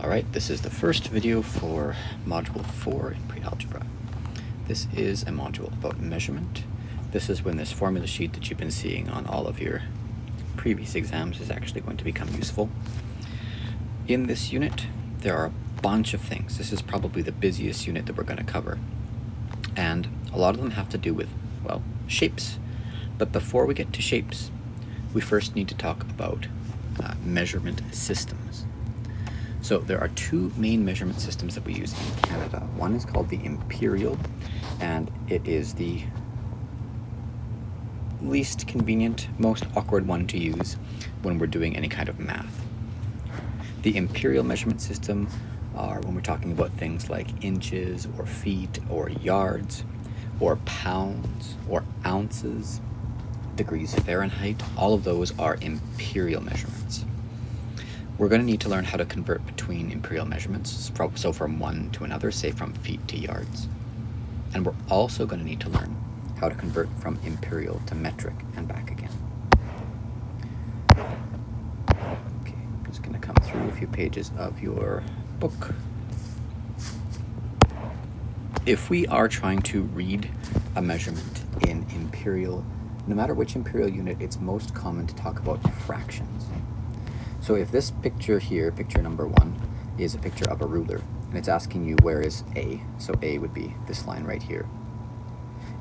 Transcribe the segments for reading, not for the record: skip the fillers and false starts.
Alright, this is the first video for Module 4 in Pre-Algebra. This is a module about measurement. This is when this formula sheet that you've been seeing on all of your previous exams is actually going to become useful. In this unit, there are a bunch of things. This is probably the busiest unit that we're going to cover. And a lot of them have to do with, well, shapes. But before we get to shapes, we first need to talk about measurement systems. So there are two main measurement systems that we use in Canada. One is called the imperial, and it is the least convenient, most awkward one to use when we're doing any kind of math. The imperial measurement system are when we're talking about things like inches or feet or yards or pounds or ounces, degrees Fahrenheit. All of those are imperial measurements. We're going to need to learn how to convert between imperial measurements, so from one to another, say from feet to yards. And we're also going to need to learn how to convert from imperial to metric and back again. Okay, I'm just going to come through a few pages of your book. If we are trying to read a measurement in imperial, no matter which imperial unit, it's most common to talk about fractions. So if this picture here, picture number 1, is a picture of a ruler, and it's asking you where is A, so A would be this line right here.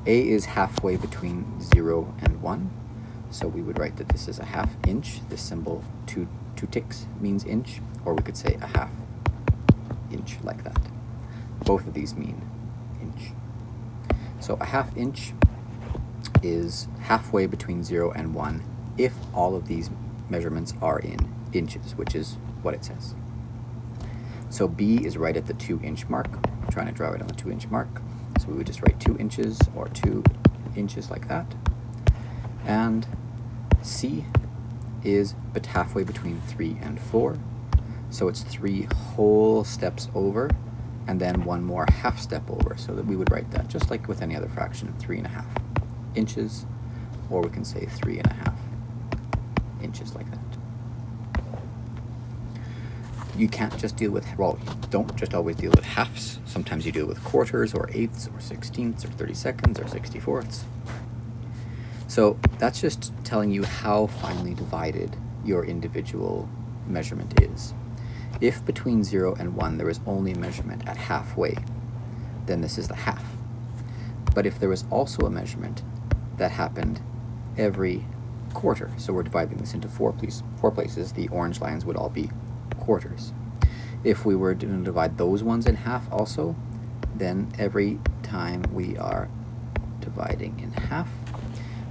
A is halfway between 0 and 1, so we would write that this is a half inch. This symbol, two ticks, means inch, or we could say a half inch like that. Both of these mean inch. So a half inch is halfway between 0 and 1 if all of these measurements are in inches, which is what it says. So B is right at the 2-inch mark. I'm trying to draw it on the 2-inch mark. So we would just write 2 inches or 2 inches like that. And C is but halfway between 3 and 4. So it's 3 whole steps over and then one more half step over. So that we would write that just like with any other fraction, 3.5 inches, or we can say 3.5 inches like that. You can't just deal with, well, you don't just always deal with halves. Sometimes you deal with quarters or eighths or 16ths or 32nds or 64ths. So that's just telling you how finely divided your individual measurement is. If between 0 and 1 there is only a measurement at halfway, then this is the half. But if there was also a measurement that happened every quarter, so we're dividing this into four places, the orange lines would all be quarters. If we were to divide those ones in half also, then every time we are dividing in half,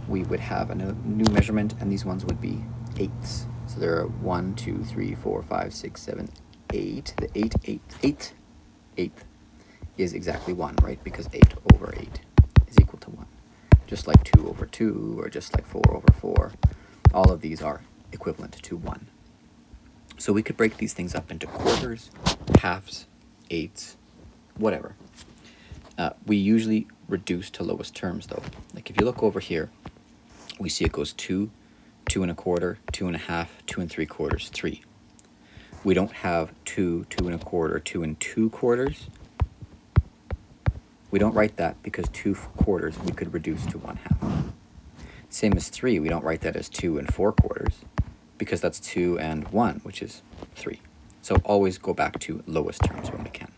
we would have a new measurement, and these ones would be eighths. So there are 1, 2, 3, 4, 5, 6, 7, 8. The eighth is exactly 1, right? Because 8 over 8 is equal to 1. Just like 2 over 2, or just like 4 over 4. All of these are equivalent to 1. So we could break these things up into quarters, halves, eighths, whatever. We usually reduce to lowest terms though. Like if you look over here, we see it goes 2, 2 1/4, 2 1/2, 2 3/4, 3. We don't have 2, 2 1/4, 2 2/4. We don't write that because 2 quarters we could reduce to 1/2. Same as 3, we don't write that as 2 4/4 because that's 2 and 1, which is 3. So always go back to lowest terms when we can.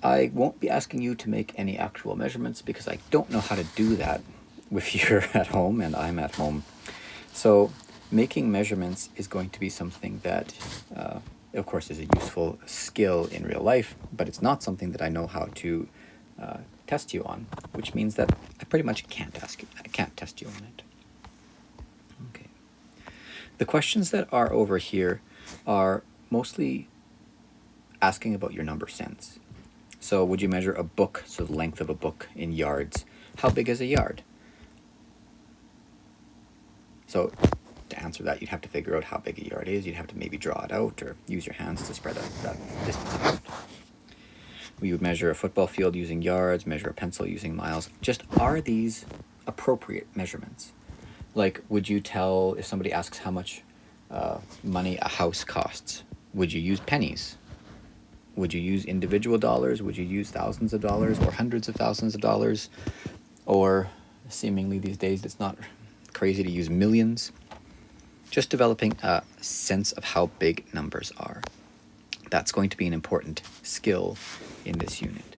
I won't be asking you to make any actual measurements because I don't know how to do that if you're at home and I'm at home. So making measurements is going to be something that, of course, is a useful skill in real life, but it's not something that I know how to test you on, which means that I pretty much can't test you on it. Okay. The questions that are over here are mostly asking about your number sense. So would you measure a book, so the length of a book in yards? How big is a yard? So to answer that, you'd have to figure out how big a yard is. You'd have to maybe draw it out or use your hands to spread that distance out. We would measure a football field using yards, measure a pencil using miles. Just are these appropriate measurements? Like, would you tell, if somebody asks how much money a house costs. Would you use pennies? Would you use individual dollars? Would you use thousands of dollars or hundreds of thousands of dollars? Or seemingly these days it's not crazy to use millions. Just developing a sense of how big numbers are. That's going to be an important skill in this unit.